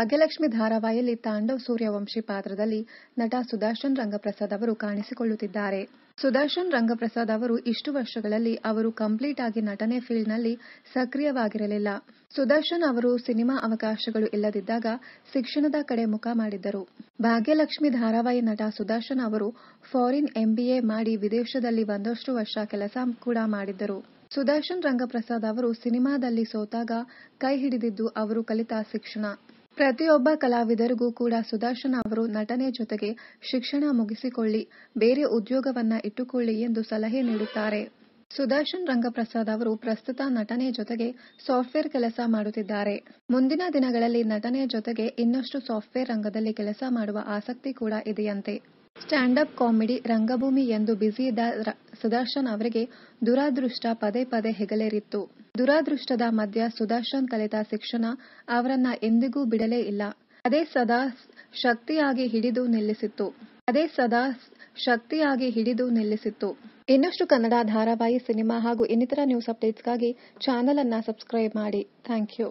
ಭಾಗ್ಯಲಕ್ಷ್ಮಿ ಧಾರಾವಾಹಿಯಲ್ಲಿ ತಾಂಡವ್ ಸೂರ್ಯವಂಶಿ ಪಾತ್ರದಲ್ಲಿ ನಟ ಸುದರ್ಶನ್ ರಂಗಪ್ರಸಾದ್ ಅವರು ಕಾಣಿಸಿಕೊಳ್ಳುತ್ತಿದ್ದಾರೆ. ಸುದರ್ಶನ್ ರಂಗಪ್ರಸಾದ್ ಅವರು ಇಷ್ಟು ವರ್ಷಗಳಲ್ಲಿ ಅವರು ಕಂಪ್ಲೀಟ್ ಆಗಿ ನಟನೆ ಫೀಲ್ಡ್ ನಲ್ಲಿ ಸಕ್ರಿಯವಾಗಿರಲಿಲ್ಲ. ಸುದರ್ಶನ್ ಅವರು ಸಿನಿಮಾ ಅವಕಾಶಗಳು ಇಲ್ಲದಿದ್ದಾಗ ಶಿಕ್ಷಣದ ಕಡೆ ಮುಖ ಮಾಡಿದ್ದರು. ಭಾಗ್ಯಲಕ್ಷ್ಮಿ ಧಾರಾವಾಹಿ ನಟ ಸುದರ್ಶನ್ ಅವರು ಫಾರಿನ್ MBA ಮಾಡಿ ವಿದೇಶದಲ್ಲಿ ಒಂದಷ್ಟು ವರ್ಷ ಕೆಲಸ ಕೂಡ ಮಾಡಿದ್ದರು. ಸುದರ್ಶನ್ ರಂಗಪ್ರಸಾದ್ ಅವರು ಸಿನಿಮಾದಲ್ಲಿ ಸೋತಾಗ ಕೈ ಹಿಡಿದಿದ್ದು ಅವರು ಕಲಿತ ಶಿಕ್ಷಣ. ಪ್ರತಿಯೊಬ್ಬ ಕಲಾವಿದರಿಗೂ ಕೂಡ ಸುದರ್ಶನ್ ಅವರು ನಟನೆ ಜೊತೆಗೆ ಶಿಕ್ಷಣ ಮುಗಿಸಿಕೊಳ್ಳಿ, ಬೇರೆ ಉದ್ಯೋಗವನ್ನ ಇಟ್ಟುಕೊಳ್ಳಿ ಎಂದು ಸಲಹೆ ನೀಡುತ್ತಾರೆ. ಸುದರ್ಶನ್ ರಂಗಪ್ರಸಾದ್ ಅವರು ಪ್ರಸ್ತುತ ನಟನೆ ಜೊತೆಗೆ ಸಾಫ್ಟ್ವೇರ್ ಕೆಲಸ ಮಾಡುತ್ತಿದ್ದಾರೆ. ಮುಂದಿನ ದಿನಗಳಲ್ಲಿ ನಟನೆ ಜೊತೆಗೆ ಇನ್ನಷ್ಟು ಸಾಫ್ಟ್ವೇರ್ ರಂಗದಲ್ಲಿ ಕೆಲಸ ಮಾಡುವ ಆಸಕ್ತಿ ಕೂಡ ಇದೆಯಂತೆ. ಸ್ಟ್ಯಾಂಡ್ ಅಪ್ ಕಾಮಿಡಿ ರಂಗಭೂಮಿ ಎಂದು ಬ್ಯುಸಿ ಇದ್ದ ಸುದರ್ಶನ್ ಅವರಿಗೆ ದುರಾದೃಷ್ಟ ಪದೇ ಪದೇ ಹೆಗಲೇರಿತ್ತು. ದುರಾದೃಷ್ಟದ ಮಧ್ಯ ಸುದರ್ಶನ್ ಕಲಿತ ಶಿಕ್ಷಣ ಅವರನ್ನ ಎಂದಿಗೂ ಬಿಡಲೇ ಇಲ್ಲ. ಅದೇ ಸದಾ ಶಕ್ತಿಯಾಗಿ ಹಿಡಿದು ನಿಲ್ಲಿಸಿತ್ತು. ಇನ್ನಷ್ಟು ಕನ್ನಡ ಧಾರಾವಾಹಿ, ಸಿನಿಮಾ ಹಾಗೂ ಇನ್ನಿತರ ನ್ಯೂಸ್ ಅಪ್ಡೇಟ್ಸ್ಗಾಗಿ ಚಾನೆಲ್ ಅನ್ನ ಸಬ್ಸ್ಕ್ರೈಬ್ ಮಾಡಿ. Thank you.